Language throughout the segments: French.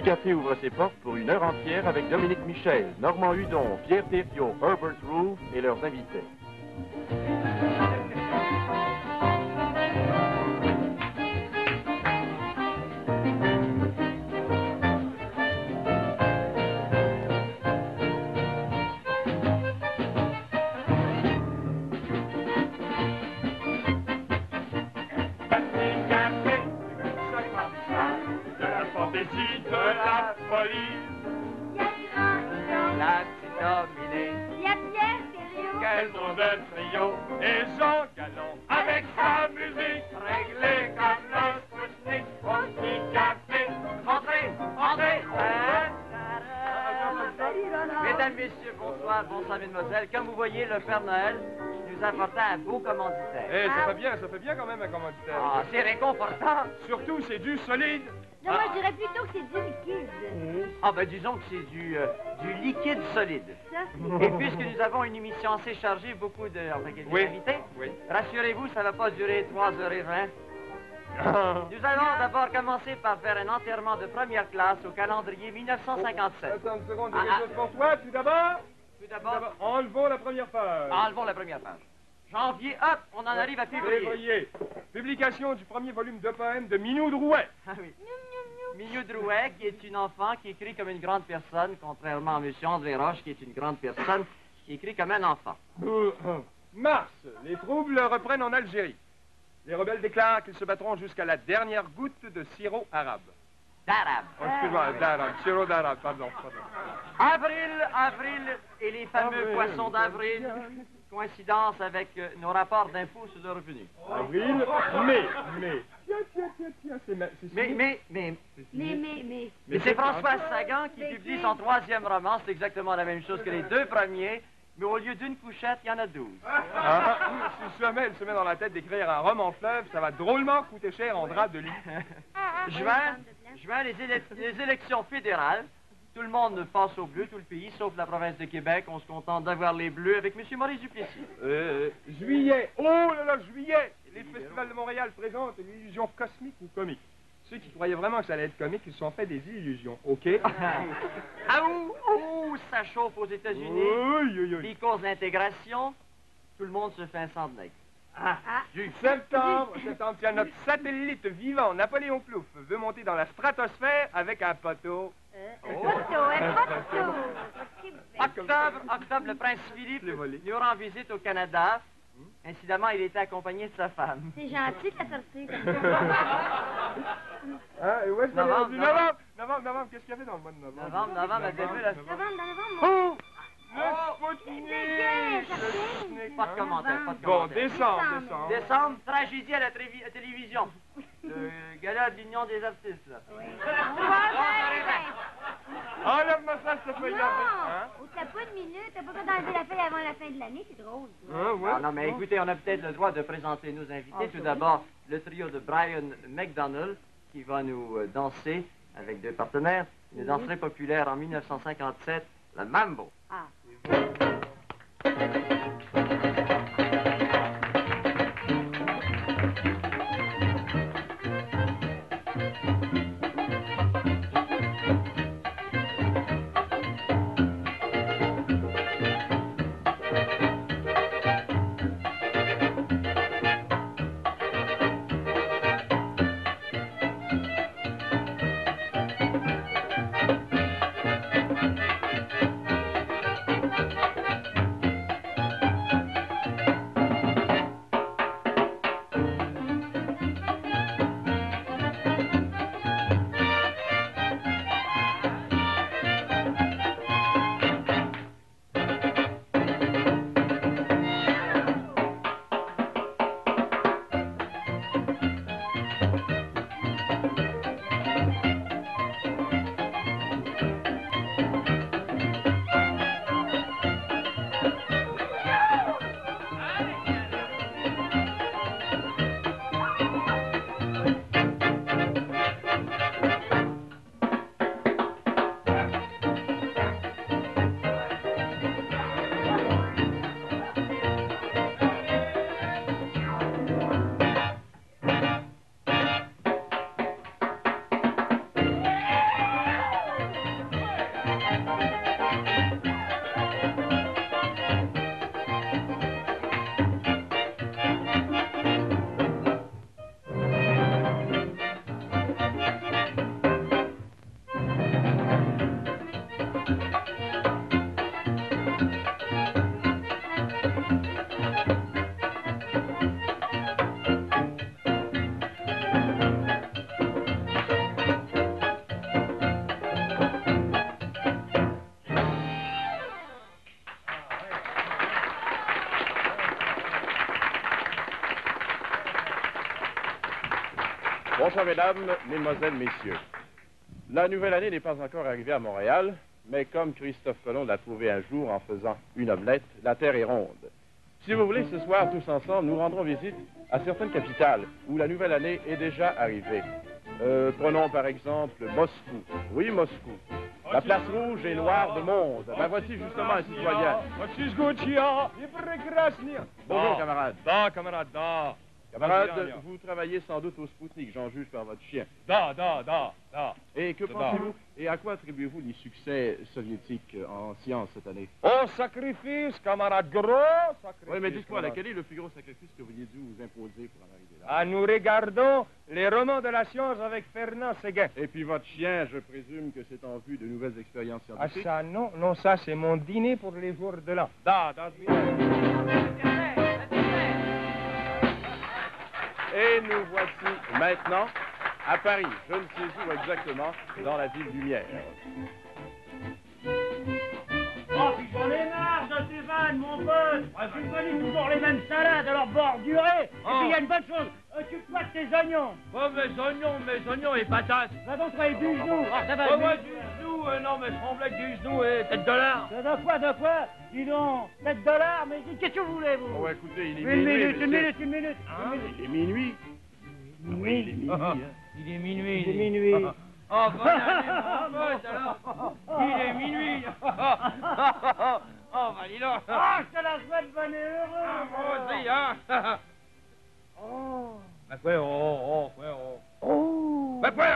Café ouvre ses portes pour une heure entière avec Dominique Michel, Normand Hudon, Pierre Thériault, Herbert Roux et leurs invités. Bonsoir, mesdemoiselles. Comme vous voyez, le Père Noël nous apportait un beau commanditaire. Eh, ça fait bien quand même un commanditaire. Ah, c'est réconfortant. Surtout, c'est du solide. Non, moi, je dirais plutôt que c'est du liquide. Ah, ben disons que c'est du liquide solide. Ça? Et puisque nous avons une émission assez chargée, beaucoup de invités, rassurez-vous, ça ne va pas durer 3h20. Nous allons d'abord commencer par faire un enterrement de première classe au calendrier 1957. Attends une seconde, quelque chose pour toi, tout d'abord. Tout d'abord, enlevons la première page. enlevons la première page. Janvier, hop, on en arrive à février. Publication du premier volume de poèmes de Minou Drouet. Ah oui. Minou Drouet, qui est une enfant qui écrit comme une grande personne, contrairement à M. André Roche, qui est une grande personne, qui écrit comme un enfant. Mars, les troubles reprennent en Algérie. Les rebelles déclarent qu'ils se battront jusqu'à la dernière goutte de sirop arabe. D'arabe. Oh, excuse-moi, d'arabe, sirop d'arabe, pardon. Avril et les fameux poissons d'avril. Coïncidence avec nos rapports d'impôts sur le revenu. Avril, mai. Tiens, Mais c'est François Sagan qui publie son 3e roman. C'est exactement la même chose que les 2 premiers. Mais au lieu d'une couchette, il y en a 12. Si elle se met dans la tête d'écrire un roman fleuve, ça va drôlement coûter cher en drap de lit. Juin, les élections fédérales. Tout le monde passe au bleu, tout le pays, sauf la province de Québec. On se contente d'avoir les bleus avec M. Maurice Duplessis. Juillet. Oh là là, juillet. Les festivals de Montréal présentent une illusion cosmique ou comique. Ceux qui croyaient vraiment que ça allait être comique, ils se sont fait des illusions, OK? Ça chauffe aux États-Unis. Les causes d'intégration, tout le monde se fait un sang de nègre. Septembre, tiens, notre satellite vivant, Napoléon Plouffe, veut monter dans la stratosphère avec un poteau. Octobre, le prince Philippe nous rend visite au Canada. Incidemment, il était accompagné de sa femme. C'est gentil de la sortir comme ça. Et où est-ce qu'on est rendu? Novembre, qu'est-ce qu'il y avait dans le mois de novembre? Novembre, elle a vu la... Novembre. Le Spoutnik! Pas de commentaire, Bon, décembre. Décembre, tragédie à la télévision. Le gala de l'Union des artistes, là. Enlève-moi ça, s'il te plaît. T'as pas de minute, t'as pas besoin d'enlever la feuille avant la fin de l'année, c'est drôle. Non, mais écoutez, on a peut-être le droit de présenter nos invités. Tout d'abord, le trio de Brian McDonald, qui va nous danser avec 2 partenaires. Une danse très populaire en 1957, la Mambo. Bonsoir, mesdames, mesdemoiselles, messieurs. La nouvelle année n'est pas encore arrivée à Montréal, mais comme Christophe Colomb l'a trouvé un jour en faisant une omelette, la terre est ronde. Si vous voulez, ce soir, tous ensemble, nous rendrons visite à certaines capitales où la nouvelle année est déjà arrivée. Prenons par exemple Moscou. Oui, Moscou. La place rouge et noire de monde. Ben voici justement un citoyen. Bonjour, camarade. Da, camarade, da. Camarade, vous travaillez sans doute au Spoutnik, j'en juge par votre chien. Da. Et que pensez-vous, et à quoi attribuez-vous les succès soviétiques en sciences cette année? Oh, sacrifice, camarade, gros sacrifice. Oui, mais dites-moi, quel est le plus gros sacrifice que vous ayez dû vous imposer pour en arriver là? Ah, nous regardons les romans de la science avec Fernand Séguin. Et puis votre chien, je présume que c'est en vue de nouvelles expériences scientifiques? Ah, ça, non, ça, c'est mon dîner pour les jours de l'an. Da. Et nous voici maintenant à Paris. Je ne sais où exactement, dans la ville lumière. Oh, puis j'en ai marre de tes vannes, mon pote. Tu me connais toujours les mêmes salades, alors bordurées. Et puis il y a une bonne chose, occupe-toi de tes oignons. Oh, mes oignons et patates. Va donc trouver du genou. Ça va, Oh, moi, du genou, non, mais semblait que du genou et tête de lard. De quoi Dis donc, tête de lard, mais qu'est-ce que vous voulez, vous? Oh, écoutez, il est Une minuit. minute. Hein? Il est minuit. Oui, il est minuit. Hein. Il est minuit. Il est minuit. Oh, bonne année, mon pote, alors. Il est minuit. Oh, bah, dis donc. Ah, je te la souhaite bonne et heureuse. Ah, moi aussi, hein. Oh. Mais quoi, Mais quoi,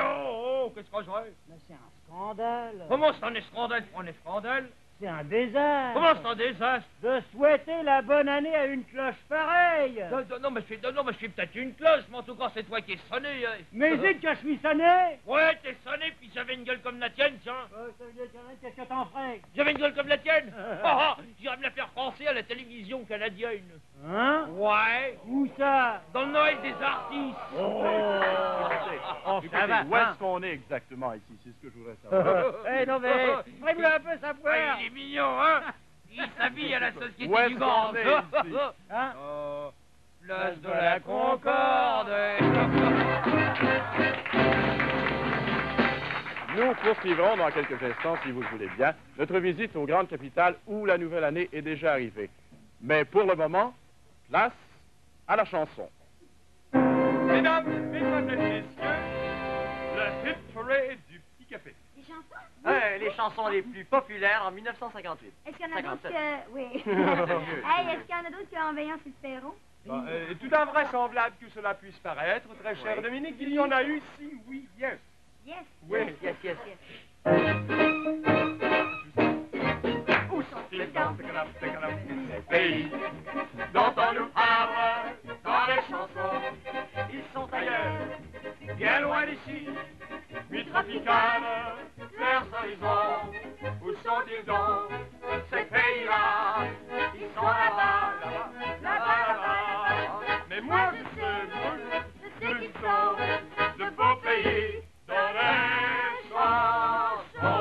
qu'est-ce que j'ai? Mais c'est un scandale. Comment c'est un scandale? C'est un désastre. Comment c'est un désastre? De souhaiter la bonne année à une cloche pareille. Non, mais je suis peut-être une cloche, mais en tout cas, c'est toi qui es sonné. Mais dites que je suis sonné. Ouais, t'es sonné, puis j'avais une gueule comme la tienne, tiens. Ça veut dire qu'est-ce que t'en ferais? J'avais une gueule comme la tienne. J'irais me la faire penser à la télévision canadienne. Hein? Ouais. Où ça? Dans le Noël des artistes. Écoutez, ça va, où est-ce qu'on est exactement ici? C'est ce que je voudrais savoir. Eh non mais, prends-lui un peu sa poire. Il est mignon, hein. Il s'habille à la Société Où est-ce du qu'on Grand. est ici? Hein? Place de la Concorde. Nous poursuivrons dans quelques instants, si vous le voulez bien, notre visite aux grandes capitales où la nouvelle année est déjà arrivée. Mais pour le moment, place à la chanson. Mesdames, mesdemoiselles, messieurs, le hit parade du Petit Café. Les chansons? Les chansons les plus populaires en 1958. Est-ce qu'il y en a d'autres 57. que... Oui. Hey, est-ce qu'il y en a d'autres qui ont veillé en Fitzperron? Tout invraisemblable que cela puisse paraître, très cher Oui. Dominique, il y en a eu, si, oui, yes. Yes. Oui. Yes. Où sont-ils donc? Ces pays dont on nous parle dans les chansons, Ils sont ailleurs. bien loin d'ici, nuit tropicale, clairs horizons, où sont-ils donc, ces pays-là? Ils sont là-bas, là-bas. Mais moi je sais, Je sais qu'ils sont de beaux pays dans les chansons.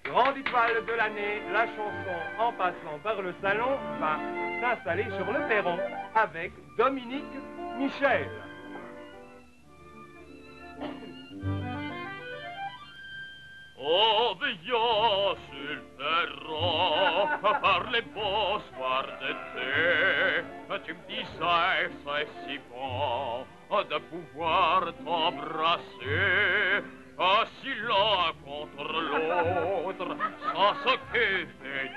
Grande étoile de l'année, la chanson en passant par le salon va s'installer sur le perron avec Dominique Michel. Oh, veillant sur le perron, par les beaux soirs d'été, tu me disais, c'est si bon de pouvoir t'embrasser, assis l'un contre l'autre, sans s'occuper des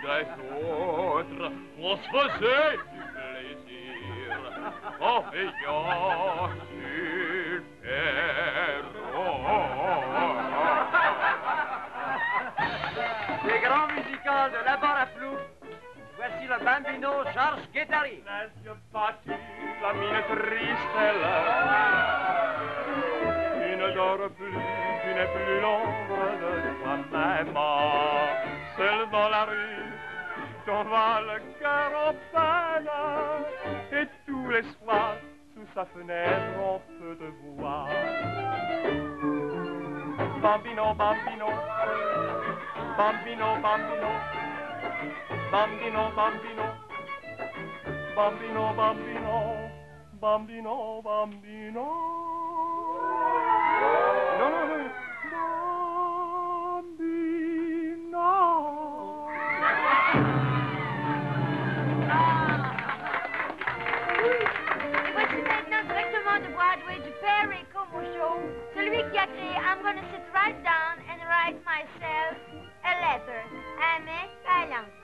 autres, on se faisait du plaisir, en veillant sur le perron. Les grands musicals de la barre à flou. Voici le bambino Georges Guettari. Laisse battu la mine triste, tu ne dors plus, tu n'es plus l'ombre de toi-même. Seul dans la rue, t'en vas le cœur en peine, et tous les soirs, sous sa fenêtre, on peut te voir. Bambino, bambino, bambino, bambino, bambino, bambino, bambino, bambino, Bambino, bambino. Non, non, non. Bambino. Et voici maintenant directement de Broadway du père et Como Show, celui qui a créé I'm gonna sit right down and write myself a letter. Amen, silence.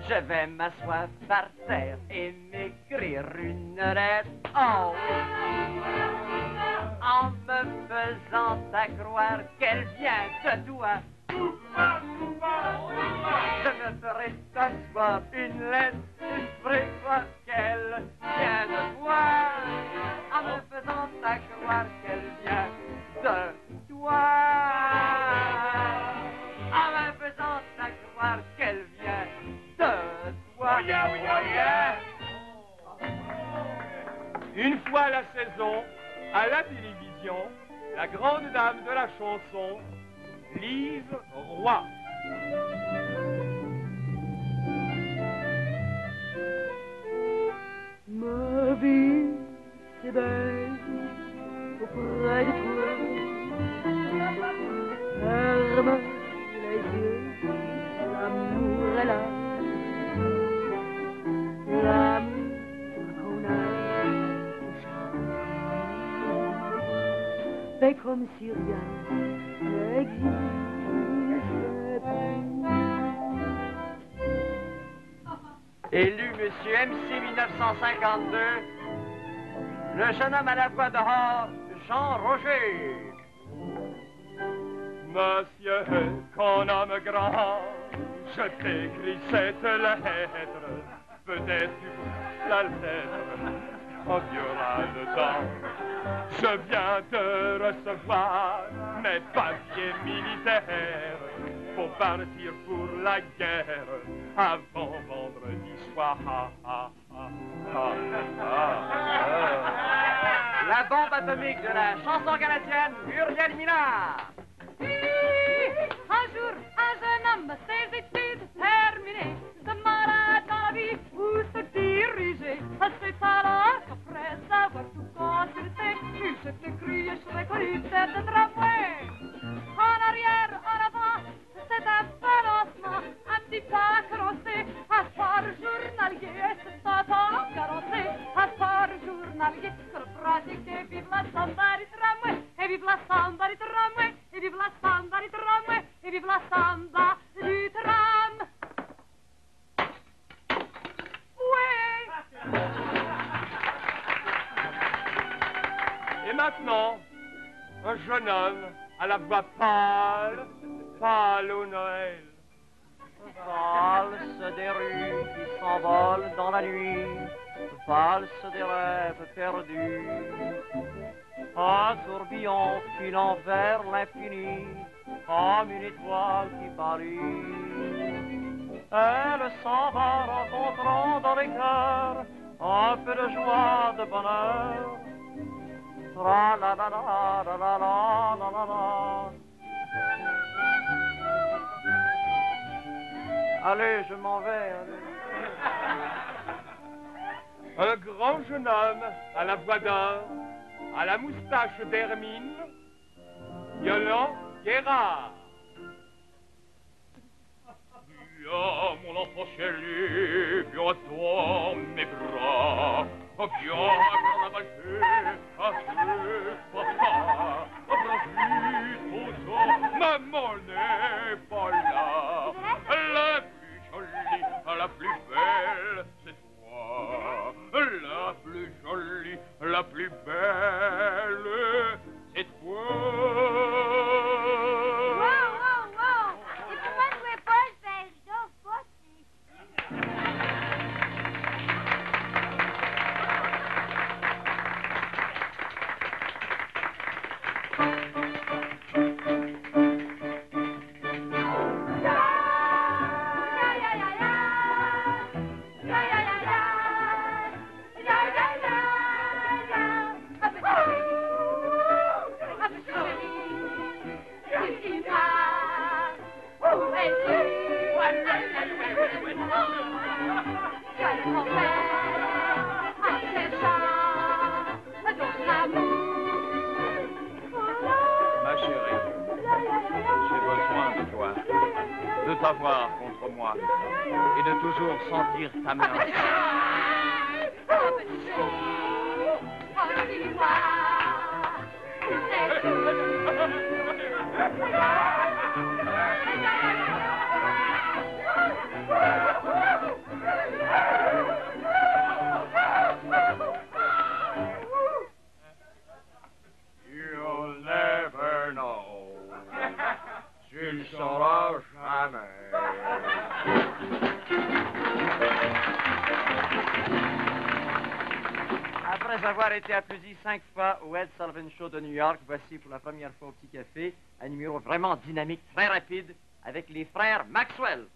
Je vais m'asseoir par terre et m'écrire une lettre. Oh oui! En me faisant accroire qu'elle vient de toi. Je me ferai t'asseoir une lettre et ferai croire qu'elle vient de toi. En me faisant accroire qu'elle vient de toi. En me faisant accroire qu'elle vient de toi. Oh yeah, oh yeah, yeah. Une fois la saison, à la télévision, la grande dame de la chanson, Lise Roy. Ma vie, c'est belle auprès de toi. Ferme les yeux, l'amour est là. L'amour qu'on a, fait comme si rien n'existait plus. Élu Monsieur MC 1952, le jeune homme à la voix d'or, Jean Roger. Monsieur, qu'on homme grand, je t'écris cette lettre. Peut-être la lettre en violera le temps. Je viens de recevoir mes papiers militaires pour partir pour la guerre avant vendredi soir. La bombe atomique de la chanson canadienne, Muriel Minard. Un jour, un jeune homme, ses études terminées, se malade dans la vie où se diriger. C'est alors qu'après avoir tout consulté, il s'est écrié sur les corridors de tramway. En arrière, en avant, c'est un balancement, un petit pas carrossé, un phare journalier, c'est un temps carrossé, un phare journalier, pour pratiquer, vive la samba du tramway, et vive la samba du tramway, et vive la samba du tramway, et vive la samba du tram. Ouais. Et maintenant, un jeune homme à la voix pâle, pâle au Noël. Valse des rues qui s'envolent dans la nuit, valse des rêves perdus. Un tourbillon filant vers l'infini, comme une étoile qui pâlit. Elle s'en va rencontrant dans les cœurs un peu de joie, de bonheur. Tra la la la la la la la la la. Allez, je m'en vais, allez. Un grand jeune homme à la voix d'or, à la moustache d'hermine, Yolande Guérard. Viens, mon enfant chéri, viens dans mes bras. Viens, carnavaler, avec papa. Prends vite ton sang, maman n'est pas là. La plus jolie, la plus belle, c'est toi. La plus jolie, la plus belle, c'est toi. Wow, wow, wow! Et pourquoi ne jouez pas le pêche d'eau, pas Ma chérie, j'ai besoin de toi, de t'avoir contre moi et de toujours sentir ta main. You'll never know. Tu ne sauras jamais. Après avoir été applaudi 5 fois au Ed Sullivan Show de New York, voici pour la première fois au Petit Café un numéro vraiment dynamique, très rapide, avec les frères Maxwell.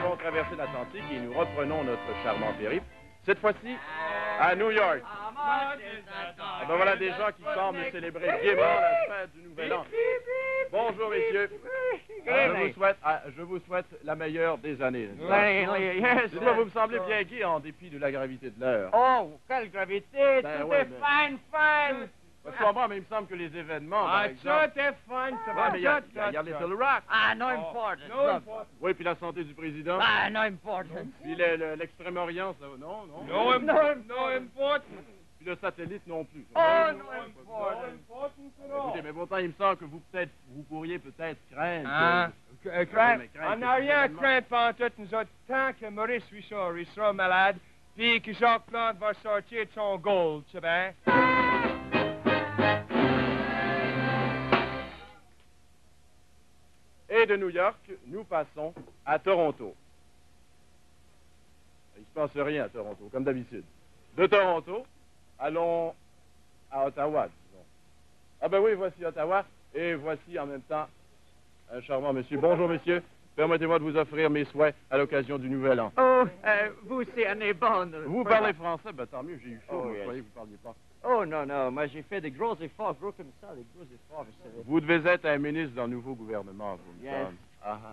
avons traversé l'Atlantique et nous reprenons notre charmant périple. Cette fois-ci, à New York. Ben voilà des gens qui semblent célébrer gaiement la fête du Nouvel An. Bonjour, messieurs. Je vous souhaite la meilleure des années. Dites-moi, vous me semblez bien gai en dépit de la gravité de l'heure. Oh, quelle gravité! Tout est fine. Je comprends, mais il me semble que les événements, par exemple... tout est fine, ça Ouais, mais il y a Little Rock. No important. No important. Oui, puis la santé du président. No important. Puis l'Extrême-Orient, ça... Non. No important. Puis le satellite non plus. No important. Écoutez, mais pourtant, il me semble que vous pourriez peut-être craindre... On n'a rien à craindre pantoute, nous autres, tant que Maurice Richard il sera malade, puis que Jacques Plante va sortir de son gold, tu sais bien. Et de New York, nous passons à Toronto. Il ne se passe rien à Toronto, comme d'habitude. De Toronto, allons à Ottawa, disons. Ah ben oui, voici Ottawa, et voici en même temps un charmant monsieur. Bonjour, monsieur. Permettez-moi de vous offrir mes souhaits à l'occasion du Nouvel An. Oh, vous, c'est année bonne. Vous parlez français? Ben tant mieux, j'ai eu chaud. Je croyais que vous ne parliez pas. Oh, non, moi j'ai fait des gros efforts, gros comme ça, des gros efforts, vous savez. Vous devez être un ministre d'un nouveau gouvernement, vous me Yes. semble.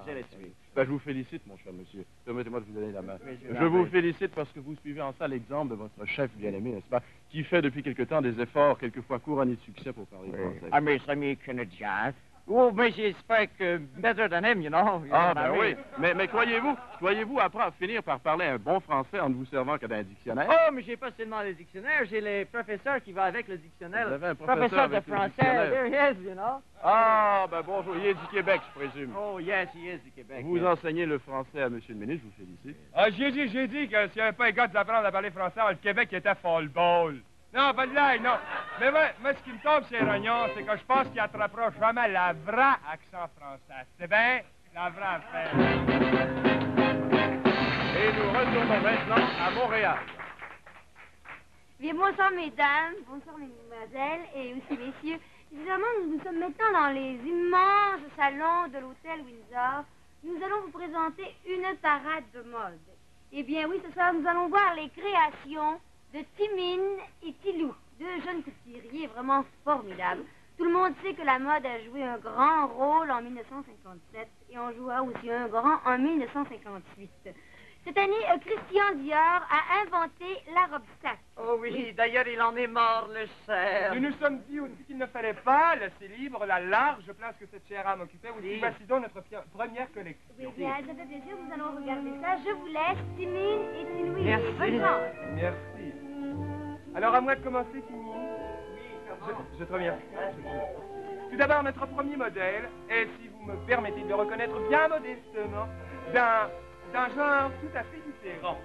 Je l'ai tué. Ben, je vous félicite, mon cher monsieur. Permettez-moi de vous donner la main. Oui, Je vous félicite parce que vous suivez en ça l'exemple de votre chef bien-aimé, n'est-ce pas, qui fait depuis quelque temps des efforts, quelquefois couronnés de succès pour parler français. À mes amis canadiens. Oh, mais j'espère que better than him, you know. Ah, ben oui. Mais croyez-vous après finir par parler un bon français en ne vous servant que d'un dictionnaire? Oh, mais j'ai pas seulement les dictionnaires, j'ai les professeurs qui vont avec le dictionnaire. Vous avez un professeur de avec le français, dictionnaire. there he is, you know. Ah, ben bonjour. Il est du Québec, je présume. Oh, yes, he is du Québec. Vous enseignez le français à monsieur le ministre, je vous félicite. Ah, j'ai dit que s'il n'y avait pas les gars d'apprendre à parler français, le Québec était fall-ball. Non, pas de blague, non. Mais moi, ce qui me tombe, c'est rognon, c'est que je pense qu'il attrapera jamais la vraie accent français. C'est bien la vraie affaire. Et nous retournons maintenant à Montréal. Bien, bonsoir, mesdames, bonsoir, mesdemoiselles et aussi messieurs. Évidemment, nous sommes maintenant dans les immenses salons de l'hôtel Windsor. Nous allons vous présenter une parade de mode. Eh bien, oui, ce soir, nous allons voir les créations de Timine et Tilou, deux jeunes couturiers vraiment formidables. Tout le monde sait que la mode a joué un grand rôle en 1957 et on jouera aussi un grand en 1958. Cette année, Christian Dior a inventé la robe sac. Oh oui, d'ailleurs, il en est mort, le cher. Nous nous sommes dit aussi qu'il ne fallait pas laisser libre la large place que cette chère âme occupait. Aussi, voici donc notre première collection. Oui, bien, ça fait plaisir, nous allons regarder ça. Je vous laisse, Timine et Tilou. Merci. Bonne chance. Merci. Alors, à moi de commencer, Timine. Oui, je te remercie. Tout d'abord, notre premier modèle est, si vous me permettez de le reconnaître bien modestement, d'un genre tout à fait différent.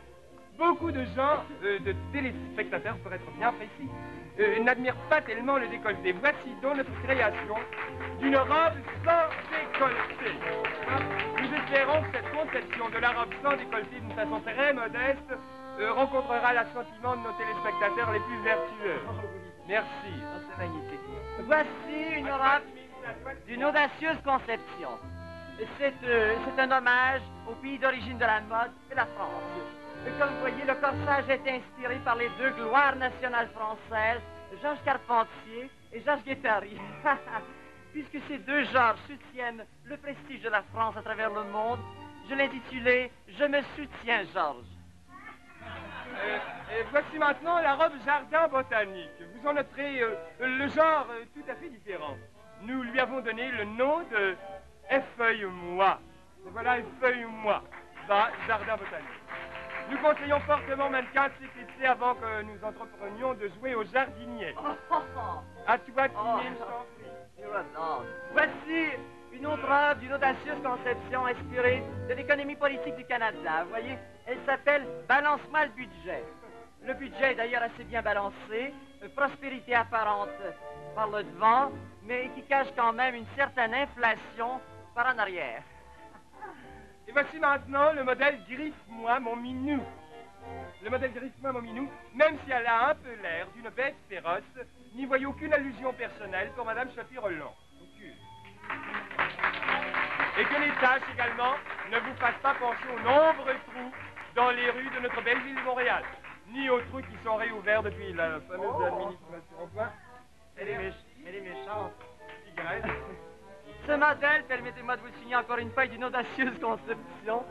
Beaucoup de gens, de téléspectateurs pour être bien précis, n'admirent pas tellement le décolleté. Voici donc notre création d'une robe sans décolleté. Nous espérons que cette conception de la robe sans décolleté d'une façon très modeste rencontrera l'assentiment de nos téléspectateurs les plus vertueux. Merci. C'est magnifique. Voici une robe d'une audacieuse conception. C'est un hommage au pays d'origine de la mode, c'est la France. Et comme vous voyez, le corsage est inspiré par les deux gloires nationales françaises, Georges Carpentier et Georges Guettari. Puisque ces deux genres soutiennent le prestige de la France à travers le monde, je l'ai intitulé « Je me soutiens, Georges ». Voici maintenant la robe jardin botanique. Vous en noterez le genre tout à fait différent. Nous lui avons donné le nom de Effeuille-moi. Voilà, Effeuille-moi. Bas, jardin botanique. Nous conseillons fortement mannequin de s'éclipser avant que nous entreprenions de jouer au jardinier. À toi, Timine, je t'en prie. Voici une autre robe d'une audacieuse conception inspirée de l'économie politique du Canada. Vous voyez, elle s'appelle « Balance-moi le budget ». Le budget est d'ailleurs assez bien balancé, prospérité apparente par le devant, mais qui cache quand même une certaine inflation par en arrière. Et voici maintenant le modèle Griffe-moi mon minou. Le modèle Griffe-moi mon minou, même si elle a un peu l'air d'une bête féroce, n'y voyez aucune allusion personnelle pour Madame Chapi-Roland. Aucune. Et que les tâches également ne vous fassent pas penser aux nombreux trous dans les rues de notre belle ville de Montréal, ni aux trous qui sont réouverts depuis la fameuse administration. Enfin, Elle est méchante. Tigresse. Ce modèle, permettez-moi de vous le signer encore une fois, est d'une audacieuse conception.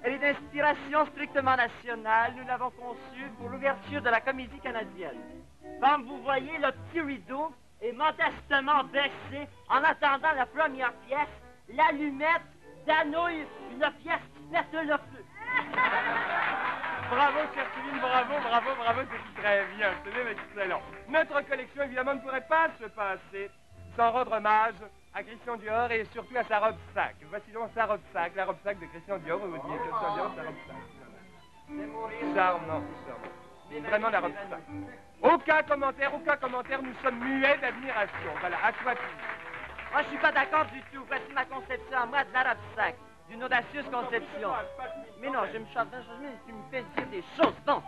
Elle est d'inspiration strictement nationale. Nous l'avons conçue pour l'ouverture de la comédie canadienne. Comme vous voyez, le petit rideau est modestement baissé en attendant la première pièce, l'allumette d'Anouille, une pièce qui pète le feu. Bravo, chère Sylvine, bravo, c'est très bien, c'est même excellent. Notre collection, évidemment, ne pourrait pas se passer sans rendre hommage à Christian Dior et surtout à sa robe sac. Voici donc sa robe sac, la robe sac de Christian Dior, vous dites Christian Dior, sa robe sac. Charmant. Vraiment la robe sac. Aucun commentaire, nous sommes muets d'admiration. Voilà, à toi, Moi, je suis pas d'accord du tout. Voici ma conception à moi de la robe sac. D'une audacieuse conception. Mais non, je me chante, tu me fais dire des choses, non.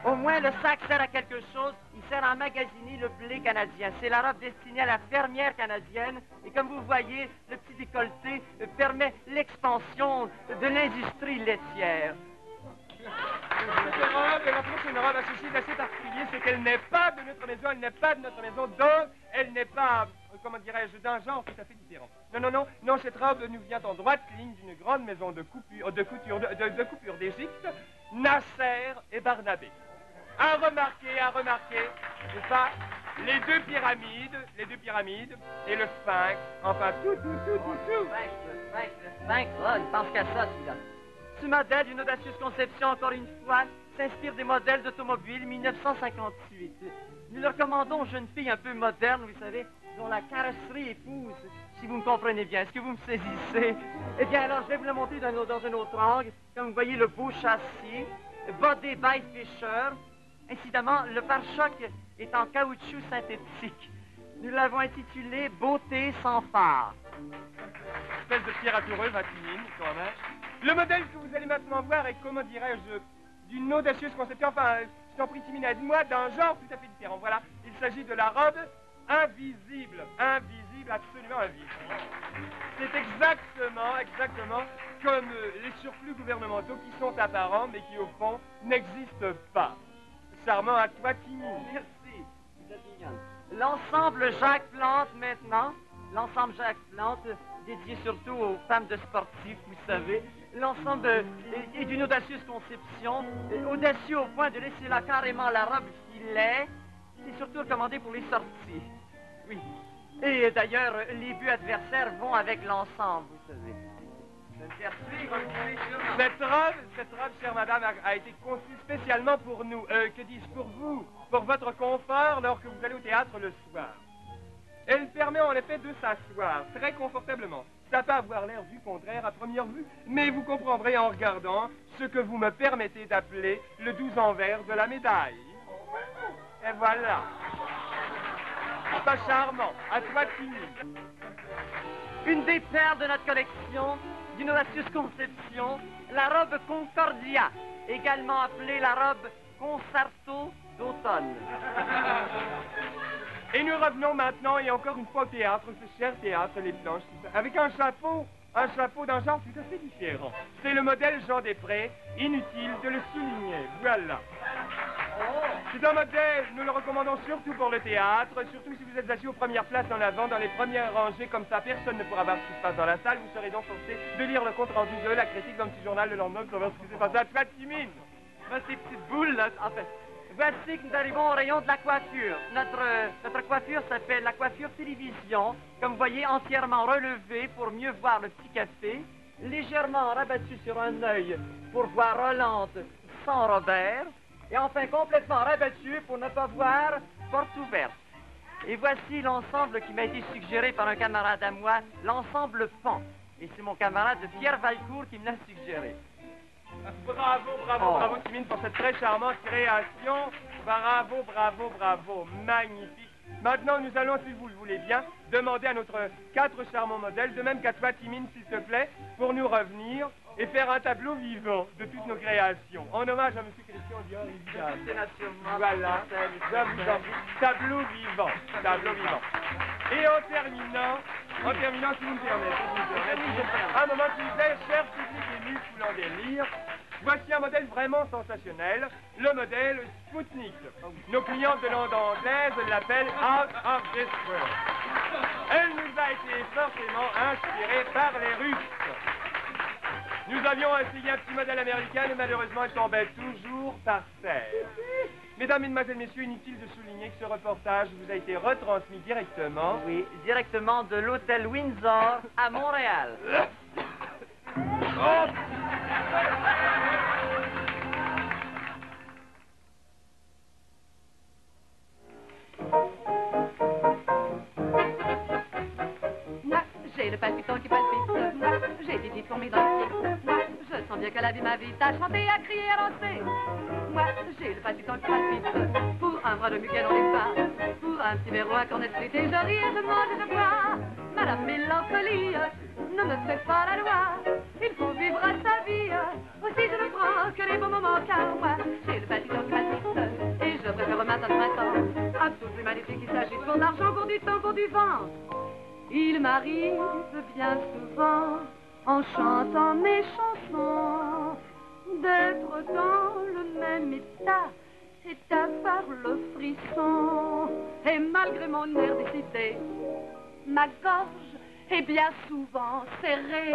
Au moins, le sac sert à quelque chose. Il sert à emmagasiner le blé canadien. C'est la robe destinée à la fermière canadienne. Et comme vous voyez, le petit décolleté permet l'expansion de l'industrie laitière. Cette robe, la prochaine robe a ceci d'assez particulier, c'est qu'elle n'est pas de notre maison, donc elle n'est pas, comment dirais-je, d'un genre tout à fait différent. Non, cette robe nous vient en droite ligne d'une grande maison de couture d'Égypte, Nasser et Barnabé. À remarquer, c'est ça, les deux pyramides et le sphinx, enfin tout. Le sphinx, oh, il pense qu'à ça, celui-là. Ce modèle, d'une audacieuse conception, encore une fois, s'inspire des modèles d'automobiles 1958. Nous le recommandons aux jeunes filles un peu modernes, vous savez, dont la carrosserie épouse, si vous me comprenez bien. Est-ce que vous me saisissez? Eh bien, alors, je vais vous le montrer dans un autre angle. Comme vous voyez, le beau châssis, body by Fisher. Incidemment, le pare-choc est en caoutchouc synthétique. Nous l'avons intitulé « Beauté sans phare ». Espèce de pierre accoureuse, Timine, quand même. Le modèle que vous allez maintenant voir est, comment dirais-je, d'une audacieuse conception, enfin, je t'en prie, Timine, aide-moi, d'un genre tout à fait différent. Voilà, il s'agit de la robe invisible, absolument invisible. C'est exactement comme les surplus gouvernementaux qui sont apparents, mais qui, au fond, n'existent pas. Charmant à toi, Timine. Merci, vous êtes mignonne. L'ensemble Jacques Plante, maintenant, l'ensemble Jacques Plante, dédié surtout aux femmes de sportifs, vous savez. L'ensemble est d'une audacieuse conception, audacieux au point de laisser là carrément la robe filet. C'est surtout recommandé pour les sorties. Oui. Et d'ailleurs, les buts adversaires vont avec l'ensemble, vous savez. Cette robe, chère madame, a été conçue spécialement pour nous. Que dis-je, pour vous, pour votre confort lorsque vous allez au théâtre le soir. Elle permet en effet de s'asseoir très confortablement. Ça peut avoir l'air du contraire à première vue, mais vous comprendrez en regardant ce que vous me permettez d'appeler le 12 envers de la médaille. Et voilà. Pas charmant. À toi, Timmy. Une des perles de notre collection, d'une audacieuse conception, la robe Concordia, également appelée la robe Concerto d'automne. Et nous revenons maintenant, et encore une fois au théâtre, ce cher théâtre, les planches, tout ça, avec un chapeau d'un genre tout à fait différent. C'est le modèle Jean Després, inutile de le souligner, voilà. C'est un modèle, nous le recommandons surtout pour le théâtre, surtout si vous êtes assis aux premières places en avant, dans les premières rangées, comme ça personne ne pourra voir ce qui se passe dans la salle, vous serez donc forcé de lire le compte-rendu de la critique dans le petit journal le lendemain pour savoir ce qui s'est passé à toi, Timine. Ben, ces petites boules, là, en fait. Voici que nous arrivons au rayon de la coiffure. Notre coiffure s'appelle la coiffure télévision. Comme vous voyez, entièrement relevée pour mieux voir le petit café. Légèrement rabattue sur un œil pour voir Hollande sans Robert. Et enfin complètement rabattue pour ne pas voir porte ouverte. Et voici l'ensemble qui m'a été suggéré par un camarade à moi, l'ensemble Pan. Et c'est mon camarade Pierre Valcourt qui me l'a suggéré. Bravo, Timine, pour cette très charmante création. Bravo, magnifique. Maintenant, nous allons, si vous le voulez bien, demander à notre 4 charmants modèles, de même qu'à toi, Timine, s'il te plaît, pour nous revenir et faire un tableau vivant de toutes nos créations. En hommage à M. Christian Dior, évidemment. Voilà, tableau vivant. Et en terminant, En terminant, si vous me permettez, un moment s'il vous plaît, cher public ému foulant des lyres, voici un modèle vraiment sensationnel, le modèle Spoutnik. Nos clientes de langue anglaise l'appellent Out of this world. Elle nous a été forcément inspirée par les Russes. Nous avions essayé un petit modèle américain, mais malheureusement, elle tombait toujours par terre. Mesdames, Mesdemoiselles, Messieurs, inutile de souligner que ce reportage vous a été retransmis directement... Oui, directement de l'hôtel Windsor à Montréal. Oh! Moi, j'ai le palpitant qui palpite. Moi, j'ai des petites fourmis dans le pied. Moi, je sens bien que la vie m'invite à chanter, à crier, à danser. Moi, j'ai le palpitant qui palpite. Pour un bras de muguet, on n'est pas. Pour un petit verre ou un cornet de frites, et je ris, et je mange et je bois. Madame Mélancolie ne me fait pas la loi. Il faut vivre à sa vie. Aussi, je ne prends que les bons moments, car moi, j'ai le palpitant qui palpite. Et je préfère le matin de printemps. À toute l'humanité qui s'agite pour de l'argent, pour du temps, pour du vent. Il m'arrive bien souvent, en chantant mes chansons, d'être dans le même état et d'avoir le frisson. Et malgré mon air décidé, ma gorge est bien souvent serrée.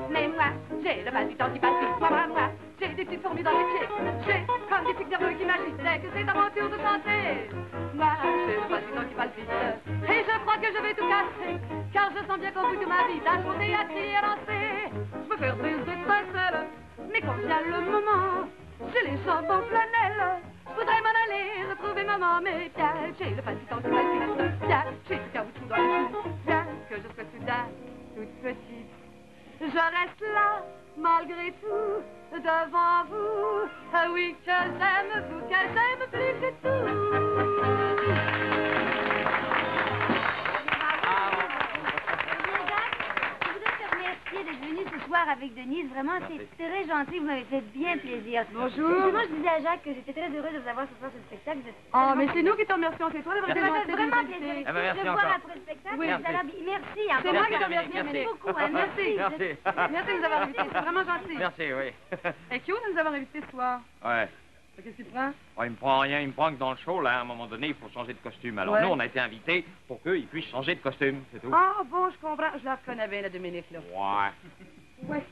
Mais moi, j'ai le palpitant qui palpite, moi, j'ai des petites fourmis dans les pieds. J'ai comme des pics nerveux qui m'agitent dès que c'est aventure de chanter. Moi, j'ai le palpitant qui palpite, et je crois que je vais tout casser, car je sens bien qu'au bout de ma vie, à chanter, à crier, à danser, je peux faire des étincelles, mais quand vient le moment, j'ai les jambes en flanelle. Je voudrais m'en aller retrouver maman, mais bien, j'ai le palpitant qui palpite, bien, j'ai du caoutchouc dans les joues, bien que je sois soudain toute petite. Je reste là, malgré tout, devant vous. Ah oui, que j'aime vous, que j'aime plus que tout. D'être venu ce soir avec Denise. Vraiment, c'est très gentil. Vous m'avez fait bien plaisir. Bonjour. Moi, je disais à Jacques que j'étais très heureuse de vous avoir ce soir sur le spectacle. Oh, mais c'est nous qui te remercions. C'est toi, la vraie gentil. Vraiment plaisir. Merci de encore. voir après le spectacle. Oui. Merci. C'est moi qui te Dominique, remercie. merci. Beaucoup. Hein. Merci. Merci de nous avoir invités. C'est vraiment gentil. Merci, oui. Et cute de nous avoir invités ce soir. Ouais. Qu'est-ce qu'il prend? Oh, il me prend rien, il me prend que dans le show, là, à un moment donné, il faut changer de costume. Alors Ouais. nous, on a été invités pour qu'ils puissent changer de costume, c'est tout. Ah, bon, je comprends. Je la reconnais bien, la Dominique, là. Ouais. Ouais.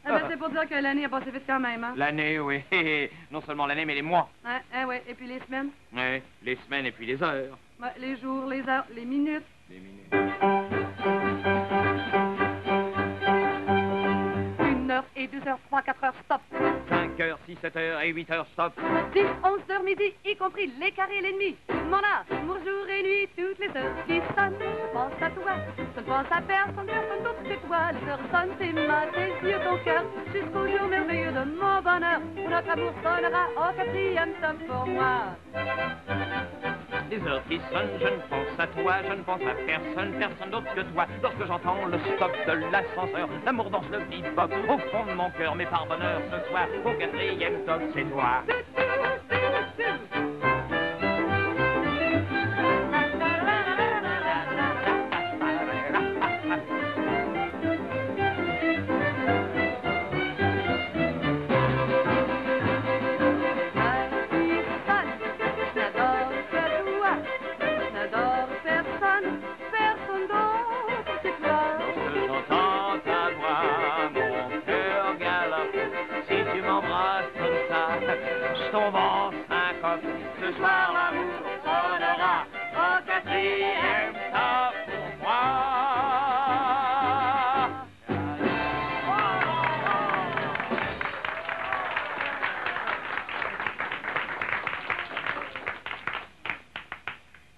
Ah ben, c'est pour dire que l'année a passé vite quand même, hein? L'année, oui. Non seulement l'année, mais les mois. Ouais. Et puis les semaines? Oui, les semaines et puis les heures. Ouais, les jours, les heures, les minutes. Les minutes. 1 heure et 2 heures, 3, 4 heures, stop. 5 heures, 6, 7 heures et 8 heures, stop. 10, 11 heures midi, y compris les carrés et l'ennemi. Mon amour, jour et nuit, toutes les heures qui sonnent, je pense à toi. Je ne pense à personne d'autre que toi. Les heures sonnent, tes mains, tes yeux, ton cœur, jusqu'au jour merveilleux de mon bonheur, où notre amour sonnera au 4e stop pour moi. Les heures qui sonnent, je ne pense à toi, je ne pense à personne, personne d'autre que toi. Lorsque j'entends le stop de l'ascenseur, l'amour danse le bebop au fond de mon cœur, mais par bonheur ce soir, au 4e stop, c'est toi. Ce soir, l'amour sonnera au 4e stop pour moi.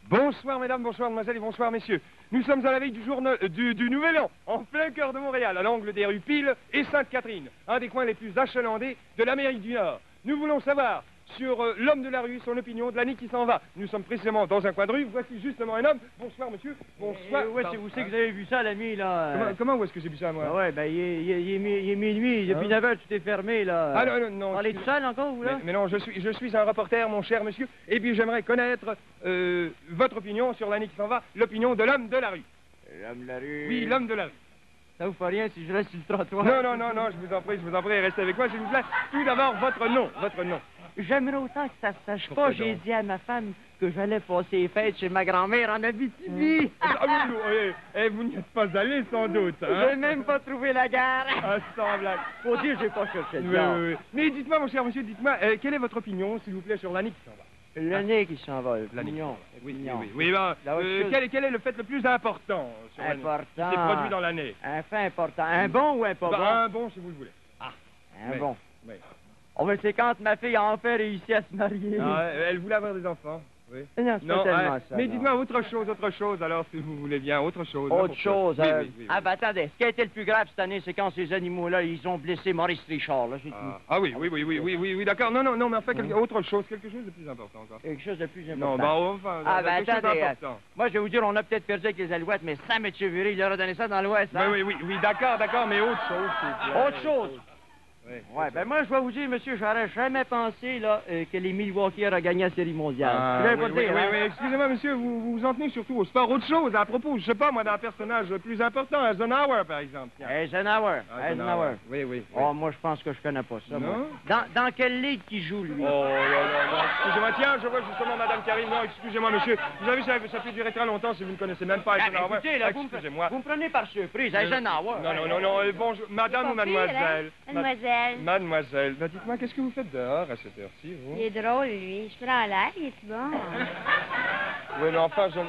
Bonsoir, mesdames, bonsoir, mademoiselles et bonsoir, messieurs. Nous sommes à la veille du Nouvel An, en plein cœur de Montréal, à l'angle des rues Pile et Sainte-Catherine, un des coins les plus achalandés de l'Amérique du Nord. Nous voulons savoir sur l'homme de la rue, son opinion de l'année qui s'en va. Nous sommes précisément dans un coin de rue. Voici justement un homme. Bonsoir, monsieur. Bonsoir. Où c'est que vous avez vu ça, l'ami, là? Comment où est-ce que j'ai vu ça, moi? Ah ouais, ben, il est minuit. Depuis 9 heures, tout est fermé, là. Ah, non. On est tout seul encore, vous, là? Mais non, je suis un reporter, mon cher monsieur. Et puis, j'aimerais connaître votre opinion sur l'année qui s'en va, l'opinion de l'homme de la rue. L'homme de la rue. Oui, l'homme de la rue. Ça vous fait rien si je reste sur le trottoir? Non, non, non, non, je vous en prie, restez avec moi, s'il vous plaît. Tout d'abord, votre nom. J'aimerais autant que ça se sache Pourquoi pas. J'ai donc? dit à ma femme que j'allais passer les fêtes chez ma grand-mère en Abitibi. Ah oui, vous n'y êtes pas allé, sans doute, hein? J'ai même pas trouvé la gare. Ah, sans blague. Faut dire, j'ai pas cherché le Oui, gare. oui, oui. Mais dites-moi, mon cher monsieur, dites-moi, quelle est votre opinion, s'il vous plaît, sur l'année qui s'en va? L'année qui s'en va, L'année. l'opinion. Oui, ben, La autre chose. quel est le fait le plus important sur l'année Important. qui s'est produit dans l'année? Un fait important. Un bon ou un pas Ben, bon? un bon, si vous le voulez. Un oui. bon. Oui. Oh, ben c'est quand ma fille a enfin réussi à se marier. Ah, elle voulait avoir des enfants, oui. Non, c'est pas tellement ça. Mais non. dites-moi autre chose, alors, si vous voulez bien, autre chose. Autre n'importe chose. quoi. Oui. Ah, ben attendez, ce qui a été le plus grave cette année, c'est quand ces animaux-là, ils ont blessé Maurice Richard, là, j'ai tout. Oui, d'accord. Non, mais enfin, autre chose, quelque chose de plus important encore. Quelque chose de plus Non, important. enfin, Ah, ben quelque chose attendez, d'important. moi, je vais vous dire, on a peut-être perdu avec les alouettes, mais Sam Etcheverry, il leur a donné ça dans l'Ouest, hein? Oui, d'accord, mais autre chose. s'il vous plaît. Autre chose. Oui. Ouais, ben moi, je vais vous dire, monsieur, j'aurais jamais pensé, là, que les Milwaukee auraient gagné la série mondiale. Ah, Je vais pas le dire, hein? oui, excusez-moi, monsieur, vous vous en tenez surtout au sport. Autre chose, à propos, je sais pas, moi, d'un personnage plus important, Eisenhower, par exemple. Tiens. Eisenhower. Oui. Oh, moi, je pense que je connais pas ça, moi. Non? Dans quelle ligue qui joue, lui? Oh, non, excusez-moi, tiens, je vois justement Madame Karine. Non, excusez-moi, monsieur. Vous avez vu, ça peut durer très longtemps si vous ne connaissez même pas Eisenhower. Écoutez, là, excusez-moi. vous me prenez par surprise, Eisenhower. Non, bonjour, madame ou mademoiselle? Mademoiselle. Mademoiselle, ben, dites-moi, qu'est-ce que vous faites dehors à cette heure-ci, vous? Il est drôle, lui. Je prends l'air, il est bon. Oui, mais enfin, je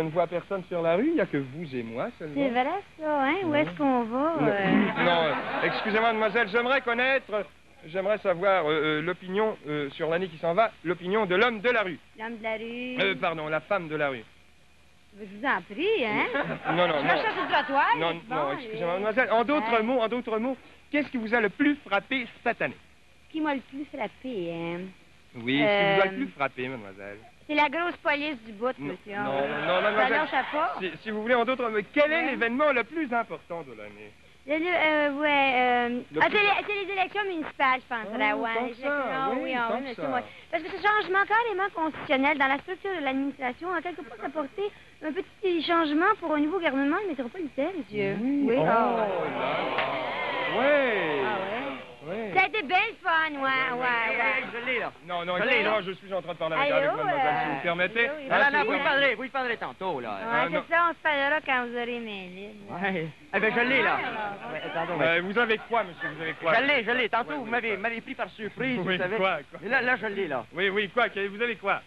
ne vois personne sur la rue, il n'y a que vous et moi seulement. C'est vrai, ça, hein? Où est-ce qu'on va? Non, excusez-moi, mademoiselle, j'aimerais savoir l'opinion sur l'année qui s'en va, l'opinion de l'homme de la rue. L'homme de la rue. Pardon, la femme de la rue. Je vous en prie, hein? Non. Je vais chercher le trottoir. Non, excusez-moi, mademoiselle. En d'autres mots, qu'est-ce qui vous a le plus frappé cette année? Ce qui m'a le plus frappé, hein? Oui, ce qui vous a le plus frappé, mademoiselle? C'est la grosse police du bout, monsieur. Non, mademoiselle. Ça lâche pas. Si vous voulez, en d'autres mots, quel est l'événement le plus important de l'année? C'est les élections municipales, je penserais, ouais. Comme ça, oui, comme monsieur, ça. ouais. Parce que ce changement carrément constitutionnel dans la structure de l'administration a quelque part apporté un petit changement pour un nouveau gouvernement métropolitain, monsieur. Oui. Oui. Ça a été bien le fun, ouais. Je l'ai, là. Non, excusez-moi, je suis en train de parler avec mademoiselle, si vous me permettez. Non, vous y parlerez tantôt, là. Ouais, c'est ça, on se parlera quand vous aurez mes livres. Ouais. Eh bien, je l'ai, là. Attendez, vous avez quoi, monsieur, vous avez quoi? Je l'ai. Tantôt, vous m'avez pris par surprise, vous savez. Quoi? Mais là, je l'ai, là. Oui, quoi? Vous avez quoi?